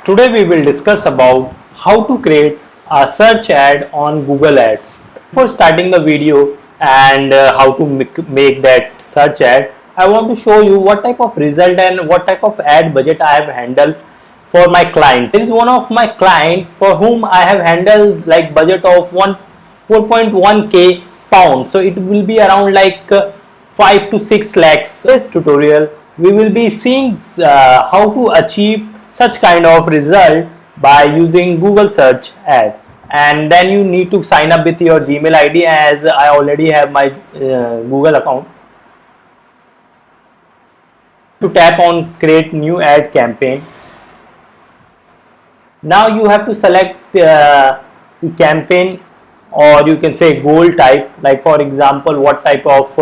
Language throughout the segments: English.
Today we will discuss about how to create a search ad on Google Ads. Before starting the video and how to make that search ad, I want to show you what type of result and what type of ad budget I have handled for my clients. There is one of my client for whom I have handled like budget of 4.1k pound. So it will be around like 5 to 6 lakhs. This tutorial we will be seeing how to achieve such kind of result by using Google search ad, and then you need to sign up with your Gmail ID, as I already have my Google account. To tap on create new ad campaign. Now you have to select the campaign, or you can say goal type, like for example what type of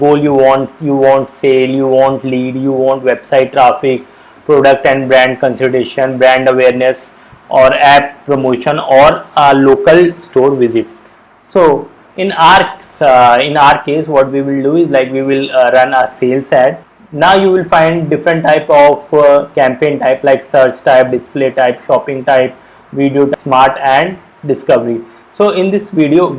goal you want. You want sale, you want lead, you want website traffic, product and brand consideration, brand awareness, or app promotion, or a local store visit. So in our case, what we will do is like we will run a sales ad. Now you will find different type of campaign type, like search type, display type, shopping type, video type, smart, and discovery. So in this video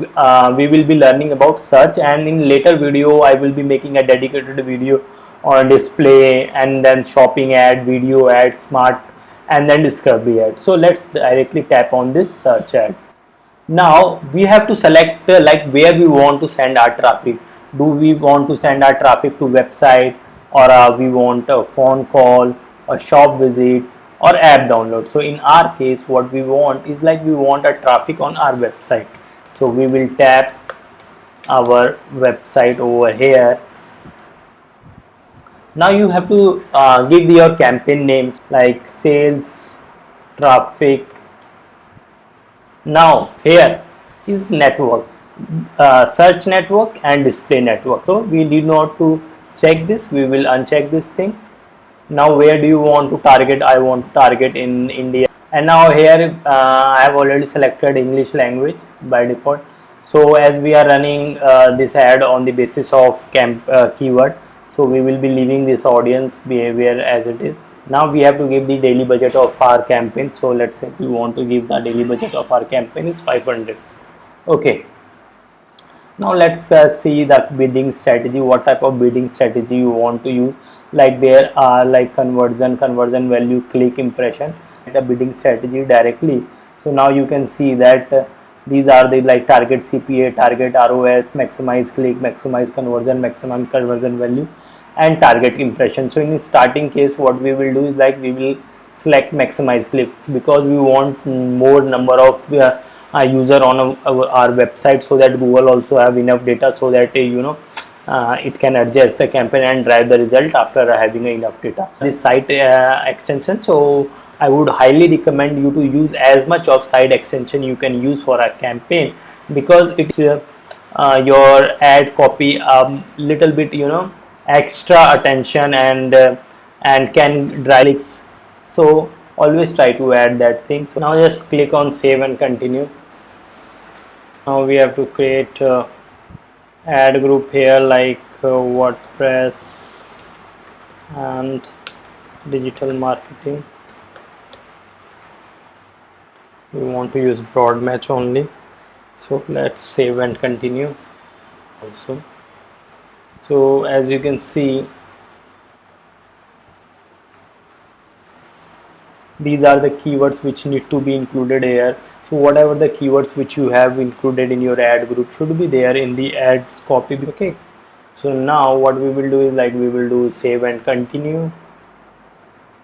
we will be learning about search, and in later video I will be making a dedicated video on display, and then shopping ad, video ad, smart, and then discovery ad. So let's directly tap on this search ad. Now we have to select like where we want to send our traffic. Do we want to send our traffic to website, or we want a phone call, a shop visit, or app download? So in our case what we want is like we want a traffic on our website. So we will tap our website over here. Now you have to give your campaign names like sales, traffic. Now here is network, search network and display network. So we need not to check this, we will uncheck this thing. Now where do you want to target? I want to target in India. And now here I have already selected English language by default. So as we are running this ad on the basis of keyword, so we will be leaving this audience behavior as it is. Now we have to give the daily budget of our campaign. So let's say we want to give the daily budget of our campaign is 500. Okay. Now let's see the bidding strategy. What type of bidding strategy you want to use? Like there are like conversion value, click, impression, and a bidding strategy directly. So now you can see that these are the like target CPA, target ROS, maximize click, maximize conversion, maximum conversion value, and target impression. So in the starting case what we will do is like we will select maximize clicks, because we want more number of user on our website, so that Google also have enough data, so that it can adjust the campaign and drive the result after having enough data. This site extension, so I would highly recommend you to use as much of site extension you can use for a campaign, because it's your ad copy a little bit extra attention and can drive clicks. So always try to add that thing. So now just click on save and continue. Now we have to create ad group here, like WordPress and digital marketing. We want to use broad match only. So let's save and continue also. So as you can see, these are the keywords which need to be included here. So whatever the keywords which you have included in your ad group should be there in the ads copy. Okay. So now what we will do is like we will do save and continue.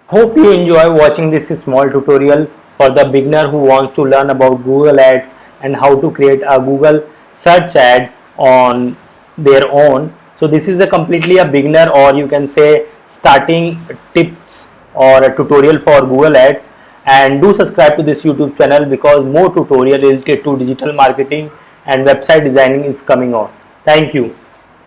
Hope you enjoy watching this small tutorial for the beginner who wants to learn about Google Ads and how to create a Google search ad on their own. So this is a completely a beginner, or you can say starting tips or a tutorial for Google Ads. And do subscribe to this YouTube channel, because more tutorial related to digital marketing and website designing is coming on. Thank you.